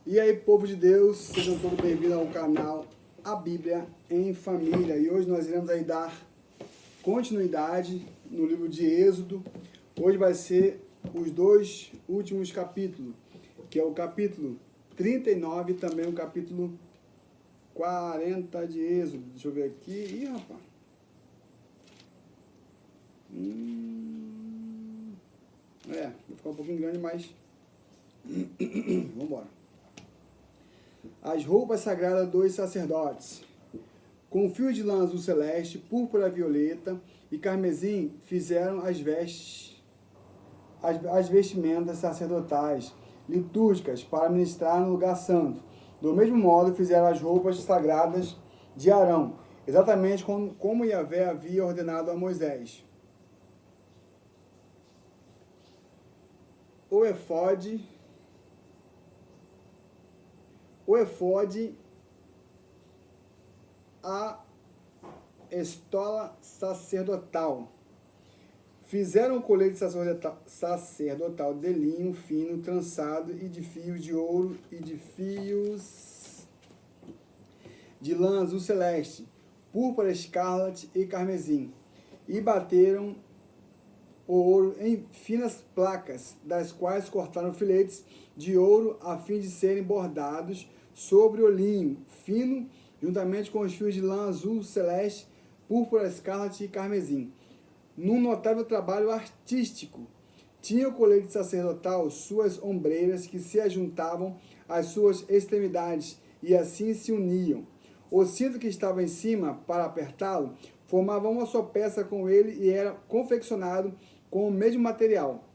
E aí, povo de Deus, sejam todos bem-vindos ao canal A Bíblia em Família. E hoje nós iremos aí dar continuidade no livro de Êxodo. Hoje vai ser os dois últimos capítulos, que é o capítulo 39 e também o capítulo 40 de Êxodo. Deixa eu ver aqui. Ih, rapaz. Vai ficar um pouquinho grande, mas vamos embora. As roupas sagradas dos sacerdotes. Com fio de lã azul celeste, púrpura violeta e carmesim fizeram as vestimentas sacerdotais, litúrgicas, para ministrar no lugar santo. Do mesmo modo fizeram as roupas sagradas de Arão, exatamente como Yahvé havia ordenado a Moisés. O efode, a estola sacerdotal. Fizeram um colete sacerdotal de linho fino, trançado, e de fios de ouro e de fios de lã azul celeste, púrpura, escarlate e carmesim. E bateram o ouro em finas placas, das quais cortaram filetes de ouro a fim de serem bordados sobre o linho fino, juntamente com os fios de lã azul celeste, púrpura, escarlate e carmesim. Num notável trabalho artístico, tinha o colete sacerdotal suas ombreiras que se ajuntavam às suas extremidades e assim se uniam. O cinto que estava em cima, para apertá-lo, formava uma só peça com ele e era confeccionado com o mesmo material: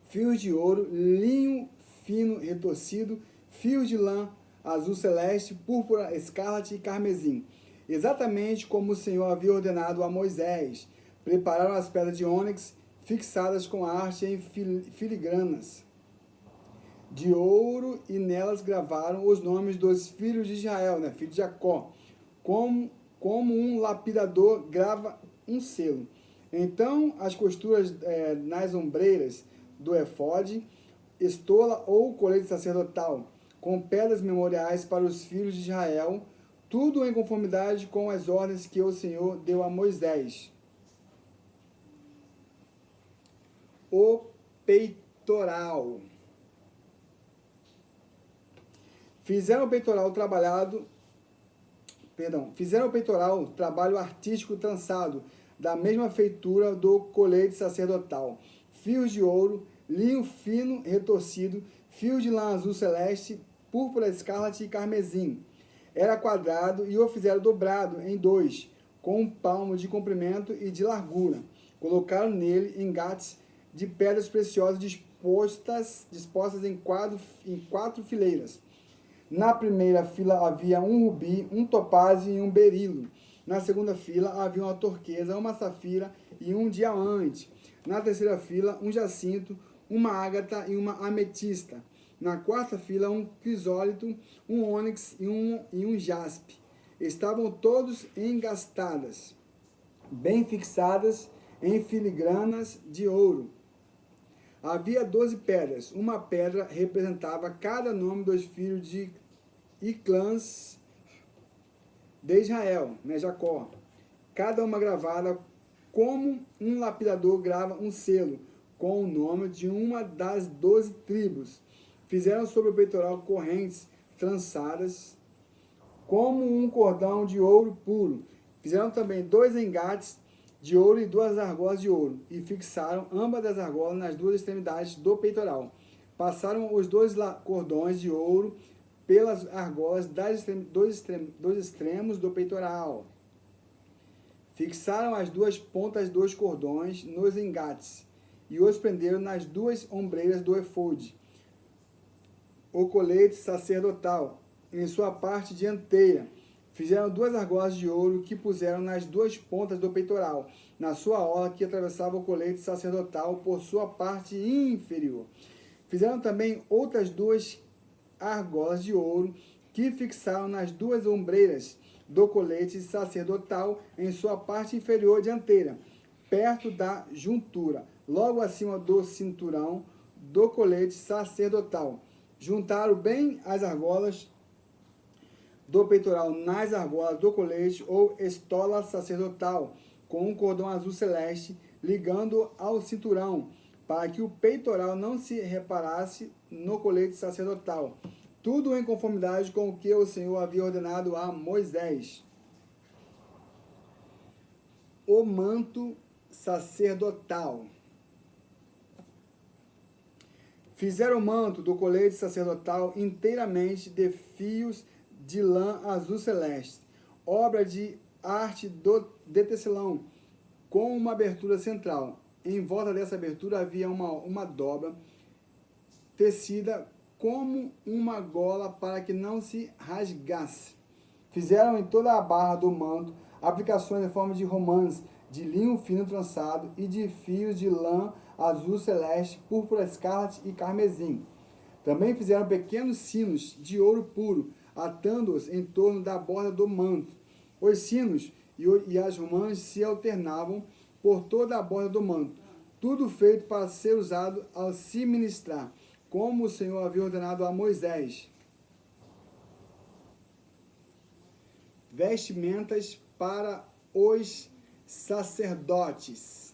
fios de ouro, linho fino retorcido, fios de lã azul celeste, púrpura, escarlate e carmesim, exatamente como o Senhor havia ordenado a Moisés. Prepararam as pedras de ônix, fixadas com arte em filigranas de ouro, e nelas gravaram os nomes dos filhos de Israel, filho de Jacó, como um lapidador grava um selo. Então, as costuras nas ombreiras do efode, estola ou colete sacerdotal, com pedras memoriais para os filhos de Israel, tudo em conformidade com as ordens que o Senhor deu a Moisés. O peitoral. Fizeram o peitoral trabalho artístico trançado, da mesma feitura do colete sacerdotal. Fios de ouro, linho fino retorcido, fios de lã azul celeste, púrpura, escarlate e carmesim. Era quadrado e o fizeram dobrado em dois, com um palmo de comprimento e de largura. Colocaram nele engates de pedras preciosas dispostas em quatro fileiras. Na primeira fila havia um rubi, um topázio e um berilo. Na segunda fila havia uma turquesa, uma safira e um diamante. Na terceira fila, um jacinto, uma ágata e uma ametista. Na quarta fila, um crisólito, um ônix e um jaspe. Estavam todos engastadas, bem fixadas em filigranas de ouro. Havia 12 pedras. Uma pedra representava cada nome dos filhos e clãs de Israel, Jacó. Cada uma gravada como um lapidador grava um selo, com o nome de uma das 12 tribos. Fizeram sobre o peitoral correntes trançadas, como um cordão de ouro puro. Fizeram também 2 engates de ouro e 2 argolas de ouro, e fixaram ambas as argolas nas 2 extremidades do peitoral. Passaram os 2 cordões de ouro pelas argolas dos extremos do peitoral. Fixaram as 2 pontas dos cordões nos engates, e os prenderam nas 2 ombreiras do efode. O colete sacerdotal, em sua parte dianteira, fizeram 2 argolas de ouro que puseram nas 2 pontas do peitoral, na sua orla que atravessava o colete sacerdotal por sua parte inferior. Fizeram também outras 2 argolas de ouro que fixaram nas 2 ombreiras do colete sacerdotal em sua parte inferior dianteira, perto da juntura, logo acima do cinturão do colete sacerdotal. Juntaram bem as argolas do peitoral nas argolas do colete ou estola sacerdotal, com um cordão azul celeste ligando ao cinturão, para que o peitoral não se reparasse no colete sacerdotal. Tudo em conformidade com o que o Senhor havia ordenado a Moisés. O manto sacerdotal. Fizeram o manto do colete sacerdotal inteiramente de fios de lã azul celeste, obra de arte de tecelão, com uma abertura central. Em volta dessa abertura havia uma dobra tecida como uma gola para que não se rasgasse. Fizeram em toda a barra do manto aplicações em forma de romãs, de linho fino trançado e de fios de lã azul celeste, púrpura escarlate e carmesim. Também fizeram pequenos sinos de ouro puro, atando-os em torno da borda do manto. Os sinos e as romãs se alternavam por toda a borda do manto, tudo feito para ser usado ao se ministrar, como o Senhor havia ordenado a Moisés. Vestimentas para os sacerdotes.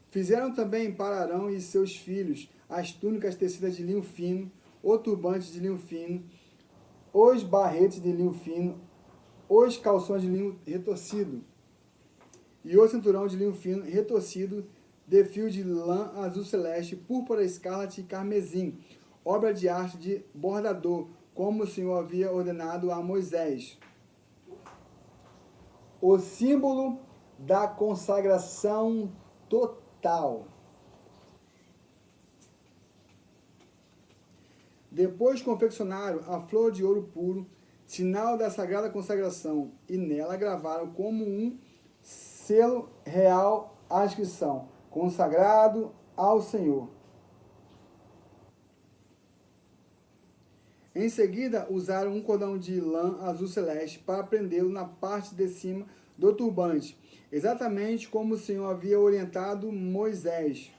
Fizeram também para Arão e seus filhos as túnicas tecidas de linho fino, o turbante de linho fino, os barretes de linho fino, os calções de linho retorcido e o cinturão de linho fino retorcido de fio de lã azul celeste, púrpura escarlate e carmesim, obra de arte de bordador, como o Senhor havia ordenado a Moisés. O símbolo da consagração total. Depois confeccionaram a flor de ouro puro, sinal da sagrada consagração, e nela gravaram como um selo real a inscrição: consagrado ao Senhor. Em seguida, usaram um cordão de lã azul celeste para prendê-lo na parte de cima do turbante, exatamente como o Senhor havia orientado Moisés.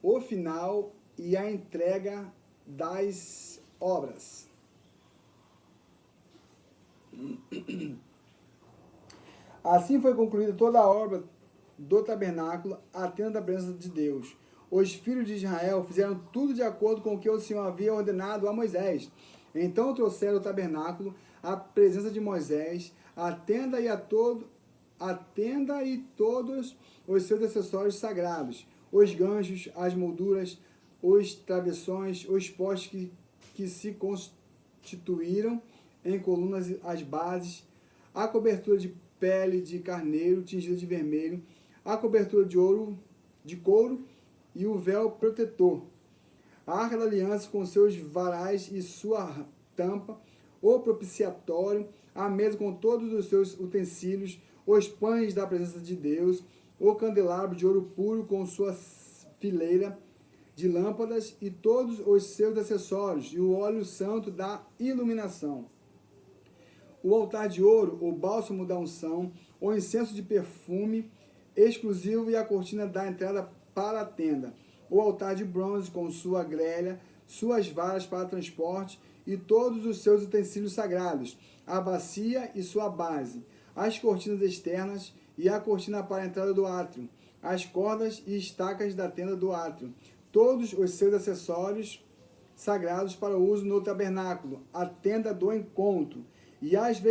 O final e a entrega das obras. Assim foi concluída toda a obra do tabernáculo, a tenda da presença de Deus. Os filhos de Israel fizeram tudo de acordo com o que o Senhor havia ordenado a Moisés. Então trouxeram o tabernáculo, a presença de Moisés, a tenda e todos os seus acessórios sagrados, os ganchos, as molduras, os travessões, os postes que se constituíram em colunas, as bases, a cobertura de pele de carneiro tingida de vermelho, a cobertura de couro e o véu protetor, a arca da aliança com seus varais e sua tampa, o propiciatório, a mesa com todos os seus utensílios, os pães da presença de Deus, o candelabro de ouro puro com sua fileira de lâmpadas e todos os seus acessórios, e o óleo santo da iluminação. O altar de ouro, o bálsamo da unção, o incenso de perfume exclusivo e a cortina da entrada para a tenda. O altar de bronze com sua grelha, suas varas para transporte e todos os seus utensílios sagrados, a bacia e sua base, as cortinas externas e a cortina para a entrada do átrio, as cordas e estacas da tenda do átrio, todos os seus acessórios sagrados para o uso no tabernáculo, a tenda do encontro, e as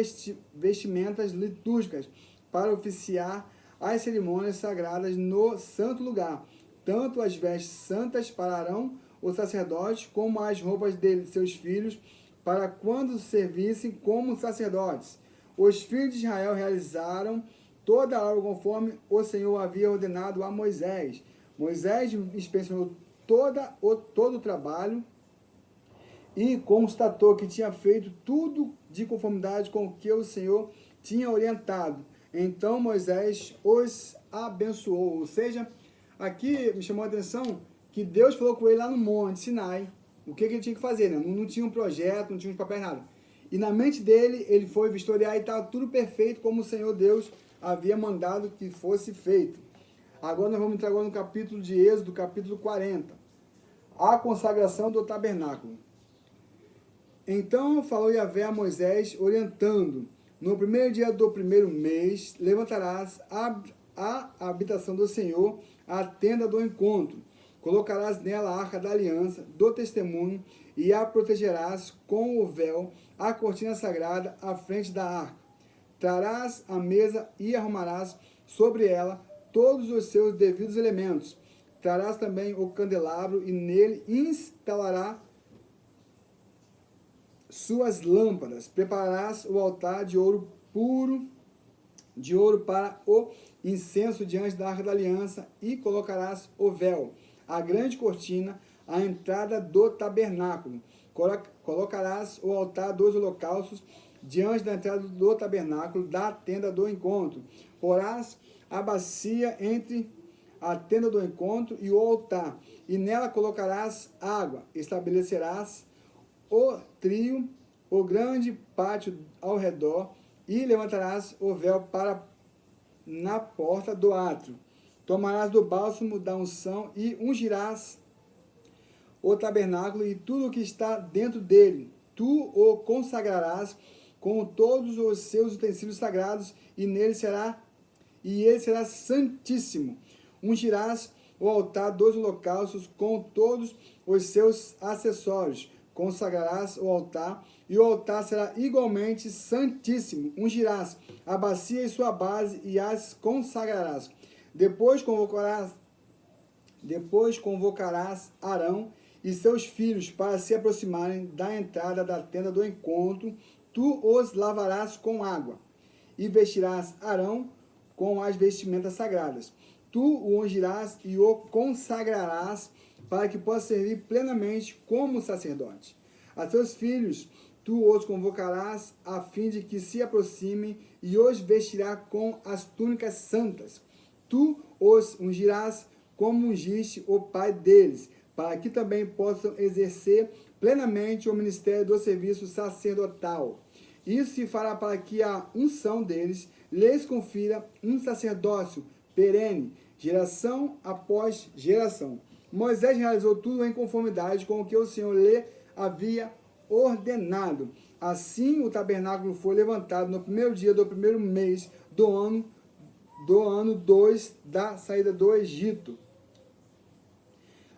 vestimentas litúrgicas para oficiar as cerimônias sagradas no santo lugar, tanto as vestes santas para Arão, o sacerdote, como as roupas de seus filhos, para quando servissem como sacerdotes. Os filhos de Israel realizaram toda a obra conforme o Senhor havia ordenado a Moisés. Moisés inspecionou todo o trabalho e constatou que tinha feito tudo de conformidade com o que o Senhor tinha orientado. Então Moisés os abençoou. Ou seja, aqui me chamou a atenção que Deus falou com ele lá no Monte Sinai o que ele tinha que fazer, né? Não tinha um projeto, não tinha uns papéis, nada. E na mente dele, ele foi vistoriar e estava tudo perfeito como o Senhor Deus havia mandado que fosse feito. Agora nós vamos entrar agora no capítulo de Êxodo, capítulo 40. A consagração do tabernáculo. Então falou Yahvé a Moisés, orientando: no primeiro dia do primeiro mês, levantarás a habitação do Senhor, a tenda do encontro. Colocarás nela a arca da aliança, do testemunho, e a protegerás com o véu, a cortina sagrada, à frente da arca. Trarás a mesa e arrumarás sobre ela todos os seus devidos elementos. Trarás também o candelabro e nele instalará suas lâmpadas. Prepararás o altar de ouro puro, de ouro para o incenso diante da arca da aliança e colocarás o véu, a grande cortina, à entrada do tabernáculo. Colocarás o altar dos holocaustos diante da entrada do tabernáculo da tenda do encontro. Porás a bacia entre a tenda do encontro e o altar, e nela colocarás água. Estabelecerás o trio, o grande pátio ao redor, e levantarás o véu para na porta do átrio. Tomarás do bálsamo da unção e ungirás o tabernáculo e tudo o que está dentro dele. Tu o consagrarás com todos os seus utensílios sagrados, e ele será santíssimo. Ungirás o altar dos holocaustos com todos os seus acessórios. Consagrarás o altar, e o altar será igualmente santíssimo. Ungirás a bacia e sua base, e as consagrarás. Depois convocarás Arão e seus filhos para se aproximarem da entrada da tenda do encontro. Tu os lavarás com água, e vestirás Arão com as vestimentas sagradas. Tu o ungirás e o consagrarás para que possa servir plenamente como sacerdote. A seus filhos tu os convocarás a fim de que se aproximem, e os vestirá com as túnicas santas. Tu os ungirás como ungiste o pai deles, para que também possam exercer plenamente o ministério do serviço sacerdotal. Isso se fará para que a unção deles lhes confira um sacerdócio perene, geração após geração. Moisés realizou tudo em conformidade com o que o Senhor lhe havia ordenado. Assim o tabernáculo foi levantado no primeiro dia do primeiro mês do ano 2 da saída do Egito.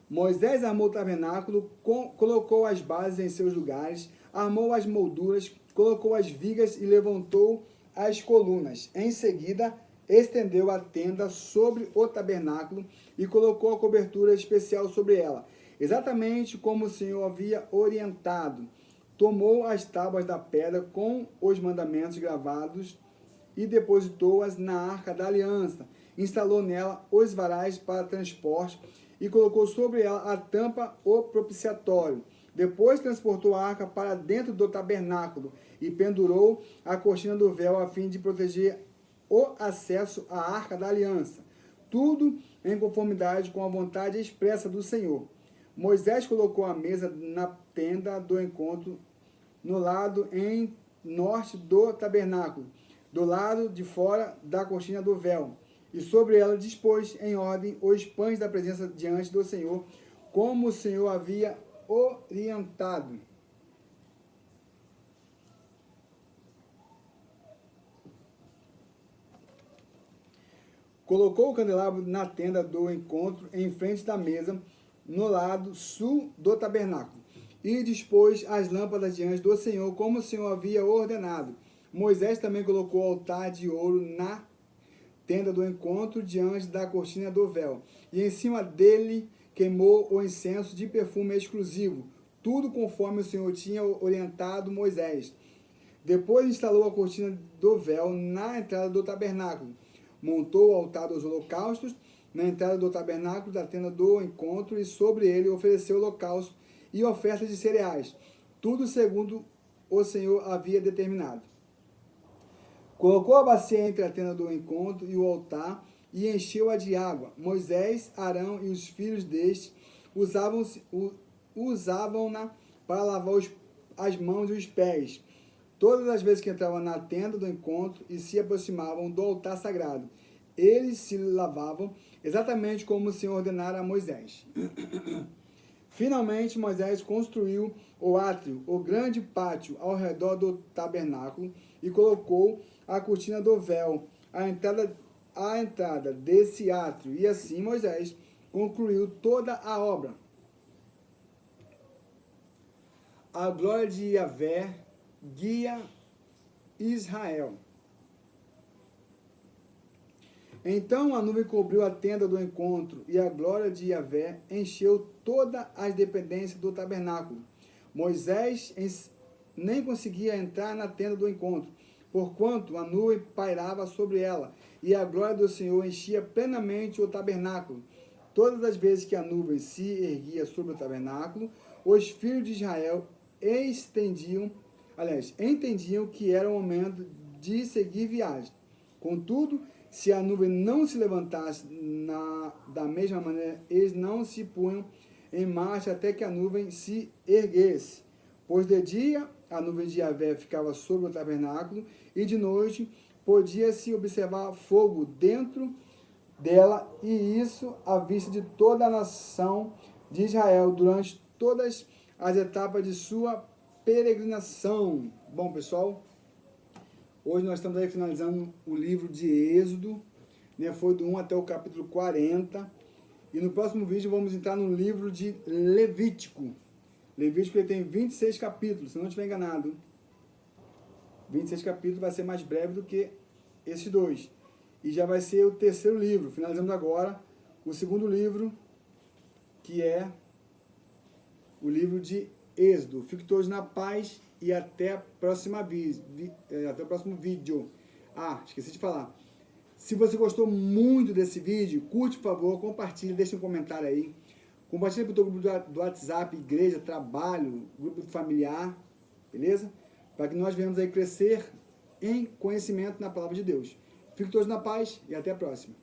Moisés armou o tabernáculo, colocou as bases em seus lugares, armou as molduras, colocou as vigas e levantou as colunas. Em seguida, estendeu a tenda sobre o tabernáculo e colocou a cobertura especial sobre ela, exatamente como o Senhor havia orientado. Tomou as tábuas da pedra com os mandamentos gravados e depositou-as na arca da aliança. Instalou nela os varais para transporte e colocou sobre ela a tampa, o propiciatório. Depois transportou a arca para dentro do tabernáculo e pendurou a cortina do véu a fim de proteger o acesso à arca da aliança. Tudo em conformidade com a vontade expressa do Senhor. Moisés colocou a mesa na tenda do encontro no lado em norte do tabernáculo, do lado de fora da cortina do véu, e sobre ela dispôs em ordem os pães da presença diante do Senhor, como o Senhor havia orientado. Colocou o candelabro na tenda do encontro em frente da mesa, no lado sul do tabernáculo, e dispôs as lâmpadas diante do Senhor, como o Senhor havia ordenado. Moisés também colocou o altar de ouro na tenda do encontro diante da cortina do véu, e em cima dele queimou o incenso de perfume exclusivo, tudo conforme o Senhor tinha orientado Moisés. Depois instalou a cortina do véu na entrada do tabernáculo, montou o altar dos holocaustos na entrada do tabernáculo da tenda do encontro, e sobre ele ofereceu holocausto e ofertas de cereais, tudo segundo o Senhor havia determinado. Colocou a bacia entre a tenda do encontro e o altar e encheu-a de água. Moisés, Arão e os filhos deste usavam-na para lavar as mãos e os pés, todas as vezes que entravam na tenda do encontro e se aproximavam do altar sagrado. Eles se lavavam exatamente como o Senhor ordenara a Moisés. Finalmente, Moisés construiu o átrio, o grande pátio ao redor do tabernáculo e colocou a cortina do véu à entrada desse átrio. E assim Moisés concluiu toda a obra. A glória de Yahvé guia Israel. Então a nuvem cobriu a tenda do encontro, e a glória de Yahvé encheu todas as dependências do tabernáculo. Moisés nem conseguia entrar na tenda do encontro, porquanto a nuvem pairava sobre ela, e a glória do Senhor enchia plenamente o tabernáculo. Todas as vezes que a nuvem se erguia sobre o tabernáculo, os filhos de Israel entendiam que era o momento de seguir viagem. Contudo, se a nuvem não se levantasse da mesma maneira, eles não se punham em marcha até que a nuvem se erguesse. Pois de dia a nuvem de Yahvé ficava sobre o tabernáculo, e de noite podia-se observar fogo dentro dela, e isso à vista de toda a nação de Israel durante todas as etapas de sua peregrinação. Bom, pessoal, hoje nós estamos aí finalizando o livro de Êxodo, né? Foi do 1 até o capítulo 40. E no próximo vídeo vamos entrar no livro de Levítico. Levítico ele tem 26 capítulos, se não estiver enganado. 26 capítulos, vai ser mais breve do que esses dois. E já vai ser o terceiro livro. Finalizamos agora o segundo livro, que é o livro de Êxodo. Fiquem todos na paz e até o próximo vídeo. Ah, esqueci de falar. Se você gostou muito desse vídeo, curte, por favor, compartilhe, deixe um comentário aí. Compartilhe para o teu grupo do WhatsApp, igreja, trabalho, grupo familiar, beleza? Para que nós venhamos aí crescer em conhecimento na palavra de Deus. Fiquem todos na paz e até a próxima.